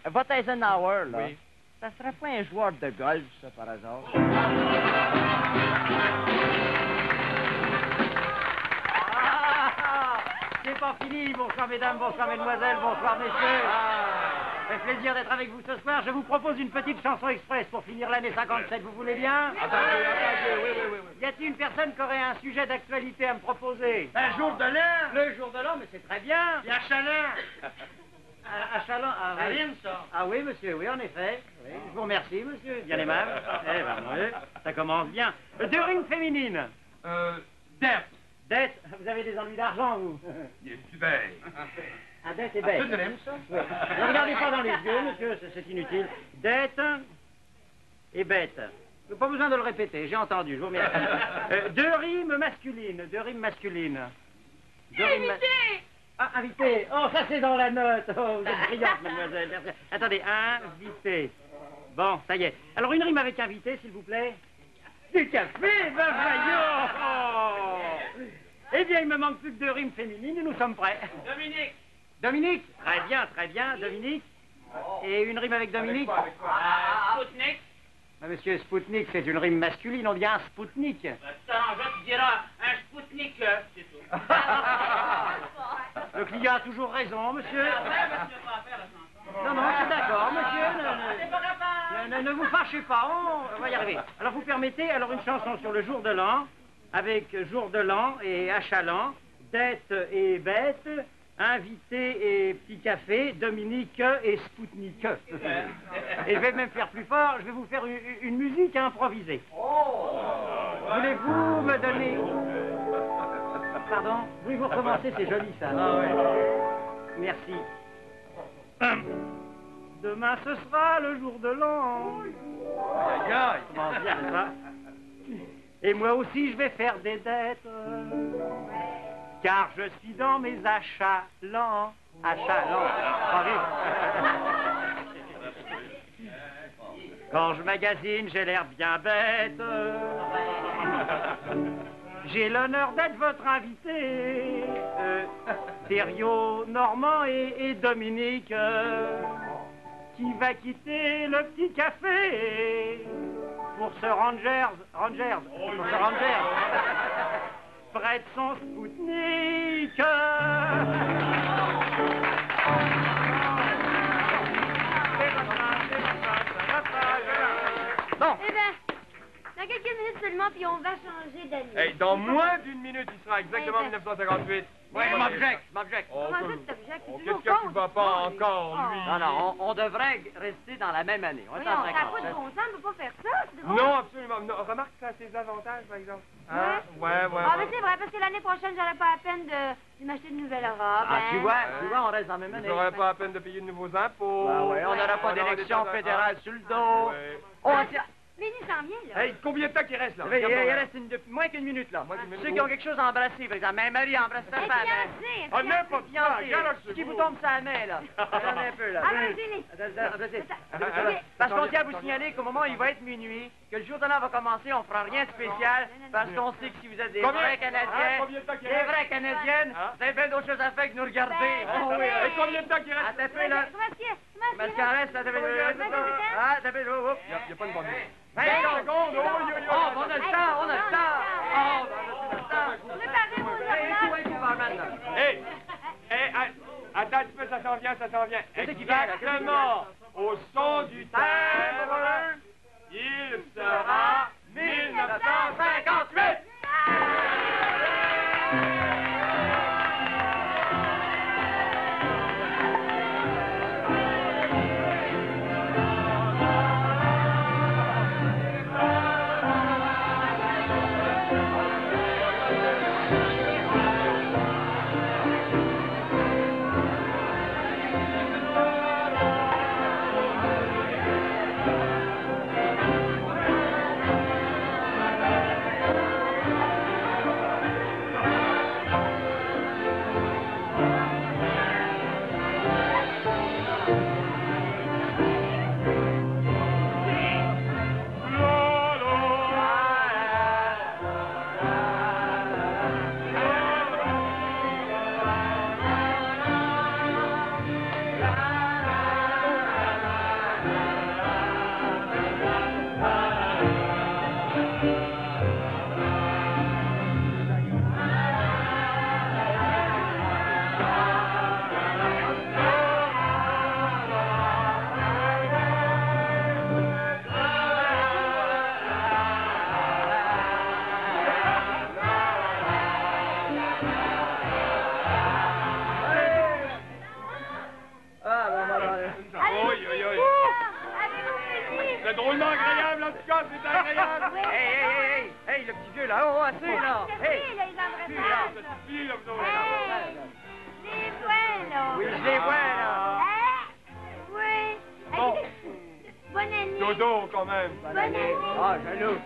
Votre Eisenhower, là. Oui. Ça serait pas un joueur de golf, ça, par hasard? C'est pas fini, bonsoir mesdames, bonsoir mesdemoiselles, bonsoir messieurs. Ça fait plaisir d'être avec vous ce soir. Je vous propose une petite chanson express pour finir l'année 57, vous voulez bien? Attendez, oui. Y a-t-il une personne qui aurait un sujet d'actualité à me proposer? Un jour de l'an. Le jour de l'an, mais c'est très bien. Il y a Chalin. À Chalon, Ça rime, ça. Ah oui, monsieur, oui, en effet. Oui, je vous remercie, monsieur, bien aimable. Eh ben, oui, ça commence bien. Deux rimes féminines. Dette. Dette, vous avez des ennuis d'argent, vous? Du bête. Ah, dette et bête. Ça, je l'aime, ça. Oui. Ne regardez pas dans les yeux, monsieur, c'est inutile. Dette et bête. Pas besoin de le répéter, j'ai entendu, je vous remercie. Deux rimes masculines. Invité! Ah, invité. Oh, ça c'est dans la note. Oh, vous êtes brillante, mademoiselle. Merci. Attendez, invité. Bon, ça y est. Alors, une rime avec invité, s'il vous plaît. Du café, ben voyons. Oh. Eh bien, il me manque plus que deux rimes féminines et nous sommes prêts. Dominique. Très bien, Dominique. Et une rime avec Dominique. Spoutnik. Monsieur Spoutnik, c'est une rime masculine, on dit un Spoutnik. Je te diras un Spoutnik, c'est tout. Le client a toujours raison, monsieur. Non, je suis d'accord, monsieur. Ne vous fâchez pas, on va y arriver. Alors, vous permettez, une chanson sur le jour de l'an, avec jour de l'an et achalant, dette et bête, invité et petit café, Dominique et Spoutnik. Et je vais même faire plus fort, je vais vous faire une musique improvisée. Voulez-vous me donner... Pardon? Voulez-vous recommencer? C'est joli, ça. Merci. 1, 2, demain ce sera le jour de l'an. Aïe, aïe. Comment bien, ça? Et moi aussi, je vais faire des dettes. Car je suis dans mes achats lents. Achats lents. Quand je magasine, j'ai l'air bien bête. J'ai l'honneur d'être votre invité. Thériault, Normand et Dominique, qui va quitter le petit café pour ce Rangers, près de son Spoutnik. Bon. Eh bien, dans quelques minutes seulement, puis on va changer d'année. Hey, dans moins d'une minute, il sera exactement 1958. Oui, je m'objecte. Oh, Comment ça, tu t'objectes? oh, qu'est-ce que tu vas pas encore, lui? Non, on devrait rester dans la même année. On est en Ça n'a 50. pas de bon sens, on ne peut pas faire ça, c'est drôle. Non, absolument. Non, remarque que ça a ses avantages, par exemple. Hein? Ouais. Ah, mais c'est vrai, parce que l'année prochaine, j'aurais pas la peine de m'acheter de nouvelles robes. Ah, tu hein. vois, on reste dans la même année. Vous n'aurez pas la peine de payer de nouveaux impôts. Ah ouais, on n'aura pas d'élection fédérale sur le dos. Ouais. On Lénie s'en vient, là. Hey, combien de temps qu'il reste, là? Il reste moins qu'une minute, là. Ceux qui ont quelque chose à embrasser, par exemple. Mais Marie embrasse sa femme. Fiancé, Ah, n'importe quoi. Qui vous tombe sa main, là. Attendez un peu, là. Embrassez-les. Parce qu'on tient à vous signaler qu'au moment où il va être minuit, que le jour de l'an va commencer, on fera rien de spécial, parce qu'on sait que si vous êtes des vrais Canadiens, des vraies Canadiennes, vous avez bien d'autres choses à faire que nous regarder. Oh, oui. Et combien de temps qu'il reste? Attends un peu, là. Parce qu'il en reste, ça devait... Ah, ça fait... Il n'y a pas de bonne minute. 20 secondes! Oh, on a le temps! Oh, on a le temps! Hey! Attends un petit peu, ça s'en vient. Exactement! Au son du timbre, il sera 1958! C'est drôlement agréable, en tout cas, c'est agréable. Hey, le petit vieux, là, oh, assez, là. Hey, Ça suffit, là, vous autres. Les vois, là. oui, je les vois, là. Oui. Bon. Bonne année. Dodo, quand même. Bonne année. Ah, jaloux.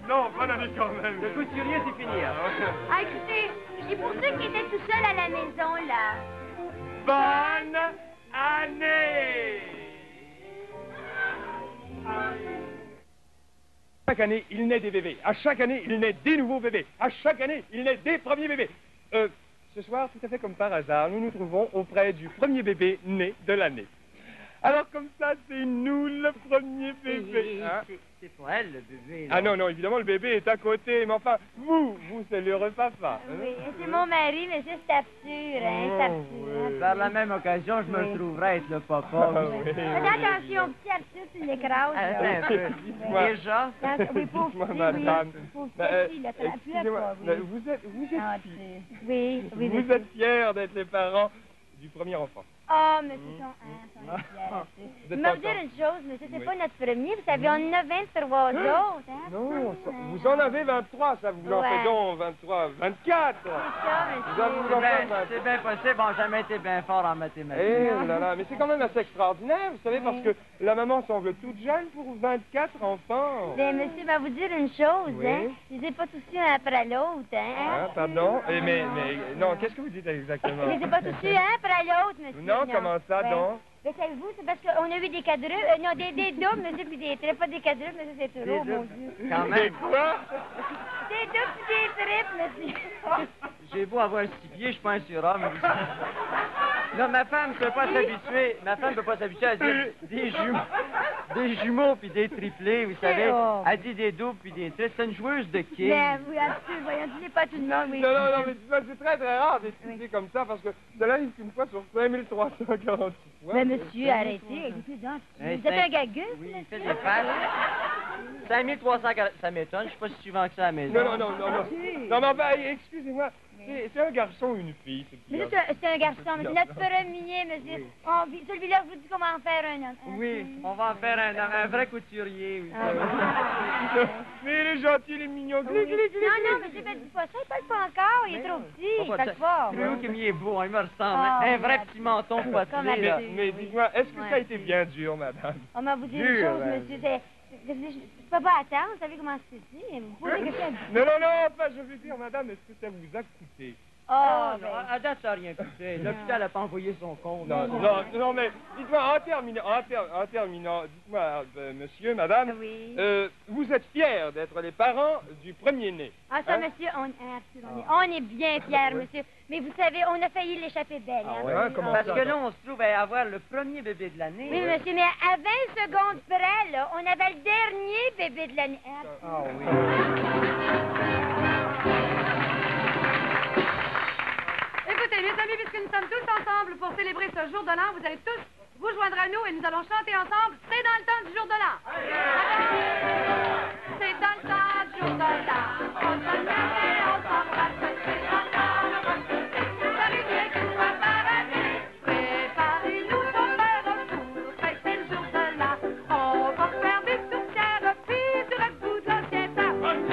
Non. Bonne année, quand même. Le coup de curieux, c'est fini, hein. Ah, écoutez, et pour ceux qui étaient tout seuls à la maison, là. Bonne année! Chaque année, il naît des bébés. À chaque année, il naît des nouveaux bébés. À chaque année, il naît des premiers bébés. Ce soir, tout à fait comme par hasard, nous nous trouvons auprès du premier bébé né de l'année. Alors comme ça, c'est nous le premier bébé. Hein? C'est pour elle, le bébé. Ah non, évidemment, le bébé est à côté. Mais enfin, vous, c'est l'heureux papa. Hein? Oui, c'est mon mari, mais c'est absurde, hein, c'est absurde. Par la même occasion, je me trouverais être le papa. Faites attention, petit absurde, tu l'écrases. Dites-moi. Déjà? Oui, pauvre Dites-moi, petit, madame. pauvre petit, là, ça Excusez-moi, oui. vous êtes Oui, vous êtes fiers d'être les parents du premier enfant. Ah, mais c'est son Je vais vous dire une chose, monsieur, c'est pas notre premier. Vous savez, on en a 23 autres, hein? Non, vous en avez 23, ça vous en fait donc 23, 24. C'est ça, monsieur. C'est bien possible, on n'a jamais été bien fort en mathématiques. Eh là là, mais c'est quand même assez extraordinaire, vous savez, parce que la maman semble toute jeune pour 24 enfants. Mais monsieur, va vous dire une chose, hein? Je les ai pas tous eus un après l'autre, hein? Ah, pardon? Mais non, qu'est-ce que vous dites exactement? Je les ai pas tous eus un après l'autre, monsieur. Non, comment ça, donc? Mais savez-vous, c'est parce qu'on a eu des quadruples, non, des doubles, monsieur, puis des triples, pas des quadruples, monsieur, c'est trop, oh, mon Dieu. Quand même. Quoi? Des doubles puis des triples, monsieur. J'ai beau avoir 6 pieds, je suis pas un surhomme. Non, ma femme ne peut pas s'habituer. Ma femme ne peut pas s'habituer à dire des jumeaux puis des triplés, vous savez. Elle dit des doubles puis des triples. C'est une joueuse de quilles. Ben, oui, absolument. Voyons, dis pas tout le monde, oui. Non, mais c'est très, très rare d'étudier comme ça, parce que cela arrive qu'une fois sur 5348 fois. Mais monsieur, arrêtez. Écoutez donc. Vous êtes un gagueux? Oui, il fait des faces. 5340. Ça m'étonne, je suis pas si souvent que ça à la maison. Non. Non, mais ben, excusez-moi. C'est un garçon ou une fille, ce petit garçon? C'est un garçon, mais c'est notre premier, monsieur. Oui. Celui-là, je vous dis comment en faire un homme. Oui, on va en faire un vrai couturier, oui. Mais il est gentil, il est mignon. Non, mais j'ai pas dit pas ça, il parle pas encore, il est trop petit, il parle fort. C'est où qu'il est beau, il me ressemble. Un vrai petit menton poitelé, là. Mais dites-moi, est-ce que ça a été bien dur, madame? On m'a vous dit une chose, monsieur, je peux pas attendre, vous savez comment c'est dit. Non, enfin, je veux dire, madame, est-ce que ça vous a coûté? Oh, non, à date, ça n'a rien coûté. L'hôpital n'a pas envoyé son compte. Non, mais dites-moi, en terminant, dites-moi, monsieur, madame, vous êtes fiers d'être les parents du premier-né? Ah, ça, monsieur, on est bien fiers, monsieur. Mais vous savez, on a failli l'échapper belle. Parce que là, on se trouve à avoir le premier bébé de l'année. Oui, monsieur, mais à 20 secondes près, là, on avait le dernier bébé de l'année. Ah oui. Écoutez, mes amis, puisque nous sommes tous ensemble pour célébrer ce jour de l'an, vous allez tous vous joindre à nous et nous allons chanter ensemble « C'est dans le temps du jour de l'an ». C'est dans le temps du jour de l'an, on se lève et on s'embrasse, c'est dans le temps de profiter, salut Dieu qu'il soit paradis. Préparez-nous pour faire pour fêter le jour de l'an, on va faire des tourtières, puis du ragoût de l'assiette. C'est dans le temps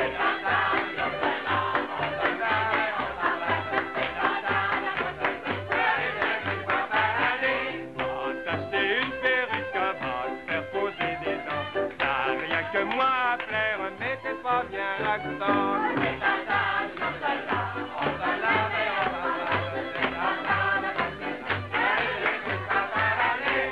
du jour de l'an, on se lève et on s'embrasse, c'est dans le temps de profiter, salut Dieu qu'il soit paradis. Entacher une perruque avant de faire poser des dents, ça n'a rien que moi à plaire, mais c'est pas bien l'accent. C'est dans le temps du jour de l'an, on se lève et on s'embrasse, c'est dans le temps de profiter, salut Dieu qu'il soit paradis.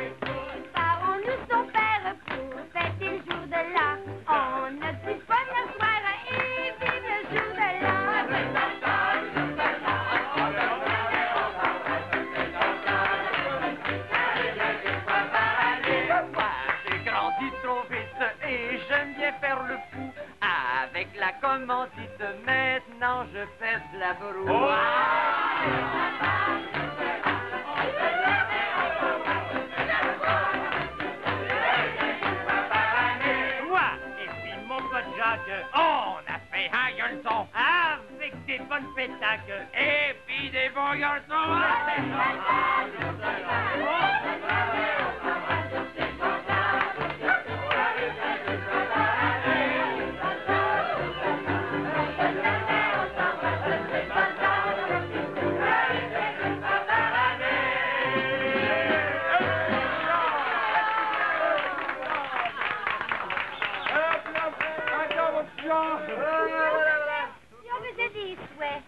Parents nous sont pères pour fêter le jour de l'an. On a du fun le soir et vive le jour de l'an. C'est dans le temps du jour de l'an, on se lève et on s'embrasse, c'est dans le temps de profiter, salut Dieu qu'il soit paradis. Moi, j'ai grandi trop vite et j'aime bien faire le fou. Avec la commandite, maintenant je fais de la broue. Moi et puis mon pote Jacques, on a fait un gueuleton avec des bonnes pétaques et puis des bons garçons. Si on faisait des souhaits.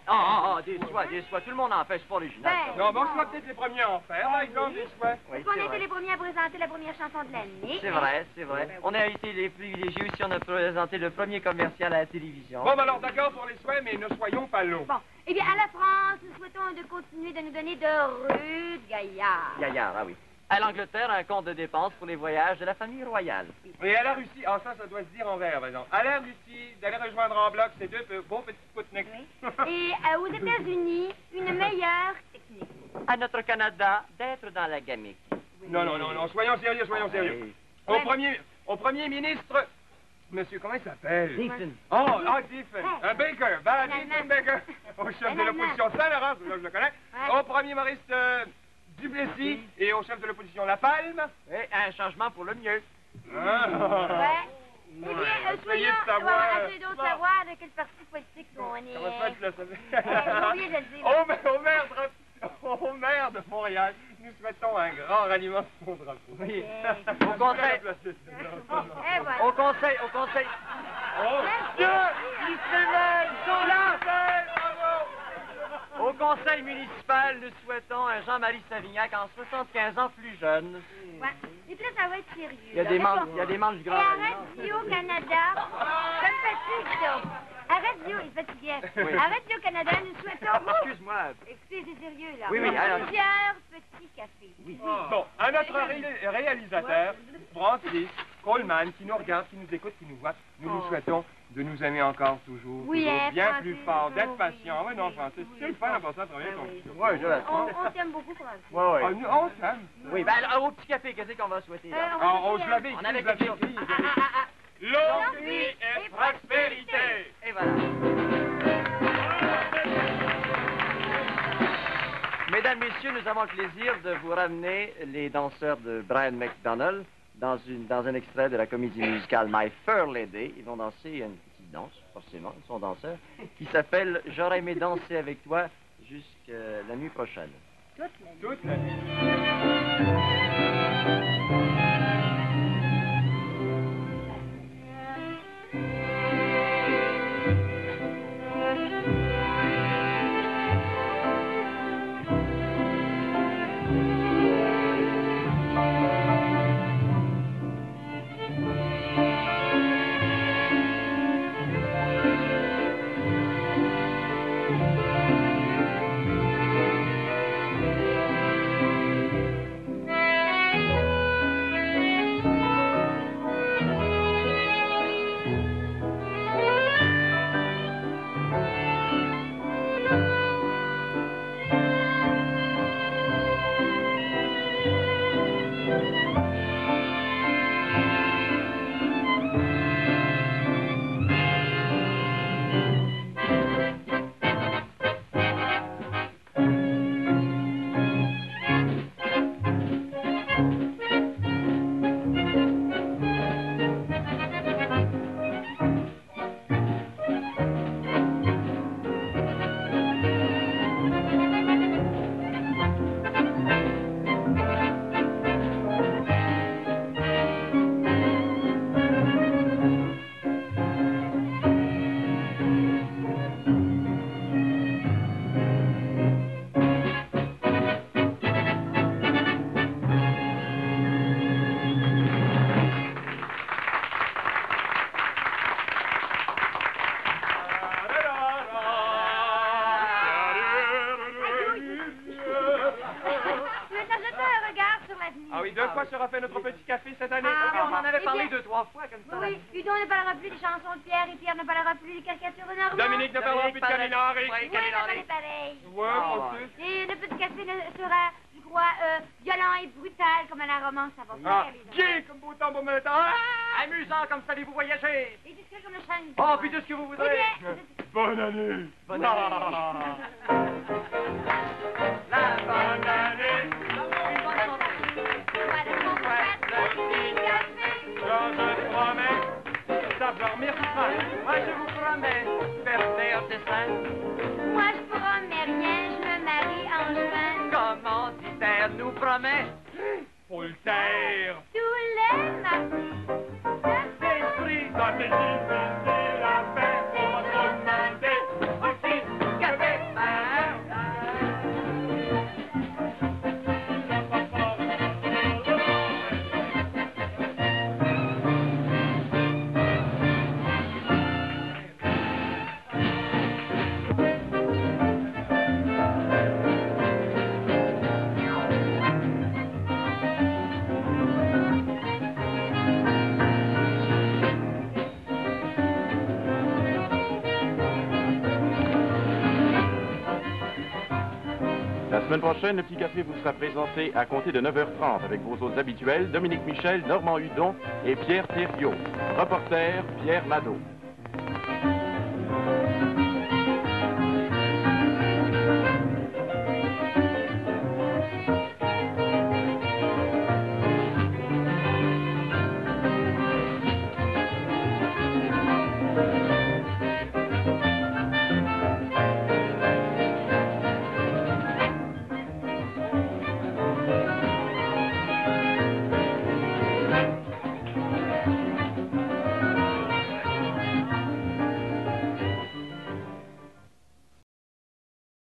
Des souhaits. Tout le monde en fait, c'est pas original. Non, bon, on sera peut-être les premiers à en faire, par exemple, des souhaits. Oui, On a été les premiers à présenter la première chanson de l'année. c'est vrai, c'est vrai. On a été les privilégiés aussi, on a présenté le premier commercial à la télévision. Bon, ben alors, d'accord pour les souhaits, mais ne soyons pas longs. Bon, eh bien, à la France, nous souhaitons de continuer de nous donner de rudes gaillards. Gaillard, ah oui. À l'Angleterre, un compte de dépenses pour les voyages de la famille royale. Et à la Russie, ça doit se dire en vert, par exemple. À la Russie, d'aller rejoindre en bloc ces deux beaux petits Spoutniks. Et aux États-Unis, une meilleure technique. À notre Canada, d'être dans la gamique. Non, soyons sérieux. Oui. Au premier ministre, monsieur, comment il s'appelle? Deason. Deason. Un Baker. Deason Baker. Au chef de l'opposition de Saint-Laurent, je le connais. Au premier ministre, Duplessis et au chef de l'opposition La Palme. Et un changement pour le mieux. Ouais. Eh bien, Essayez soyons, de savoir. essayez donc de savoir de quel parti politique on est. Comment ça, tu le savais? J'ai oublié de le dire. Au maire de Montréal, nous souhaitons un grand ralliement de son drapeau. Oui. Au conseil. Et voilà. Au conseil. Oh, Dieu! Ils sont là! Au conseil municipal, nous souhaitons un Jean-Marie Savignac en 75 ans plus jeune. Ouais. Et puis là, ça va être sérieux. Il y a des membres du Et Grand à Ralliement. Radio-Canada, ça me fatigue, ça. À Radio, il fatiguait. Oui. À Radio-Canada, nous souhaitons... Excuse-moi. Écoutez, c'est sérieux, là. Oui, alors- Plusieurs petits cafés. Oui. Bon, à notre réalisateur, Francis Coleman, qui nous regarde, qui nous écoute, qui nous voit, nous nous souhaitons de nous aimer encore toujours, Oui, toujours hein, bien Francis, plus fort, d'être oui. patient. Oui, non, Francis, c'est le fun en passant à travailler ton show. Oui, je l'apprends. On t'aime beaucoup, Francis. Oui. Ah, nous, on s'aime. Oui, ben alors, au petit café, qu'est-ce qu'on va souhaiter, là? On se l'avait On avait écrit, quelque vous chose. l'avez écrit. Longue vie et prospérité. Et voilà. Mesdames, Messieurs, nous avons le plaisir de vous ramener les danseurs de Brian McDonald dans un extrait de la comédie musicale My Fair Lady. Ils vont danser une petite danse, forcément, ils sont danseurs, qui s'appelle « J'aurais aimé danser avec toi jusqu'à la nuit prochaine ». Toute la nuit. Ah oui, deux fois sera fait notre petit café cette année. Ah, On en avait eh parlé bien- 2-3 fois comme ça. Oui, Udon ne parlera plus des chansons de Pierre et Pierre ne parlera plus des caricatures de Normand. Dominique ne parlera plus de Calinari. Oui, Oui, mais Calinari. c'est pareil. Ouais, Francis. Et le petit café sera, je crois, violent et brutal comme à la romance. Ça va Ah, faire, évidemment. gai comme beau temps pour me temps. Amusant comme savez-vous voyager. Et discret comme le chant. Oh, puis tout ce que vous Eh voudrez. bien, Bonne année. Bonne année. La bonne année. Une bonne santé. voilà mon petit café. Je te promets savoir mes repas. Moi, je vous promets faire taire tes seins. Moi, je promets rien, je me marie en juin. Commanditaire nous promet Faut le taire. Tous les matins. l'esprit. Ça c'est difficile à faire. On va te demander. Aussi, café, La semaine prochaine, le Petit Café vous sera présenté à compter de 9h30 avec vos hôtes habituels, Dominique Michel, Normand Hudon et Pierre Thériault. Reporter, Pierre Nadeau.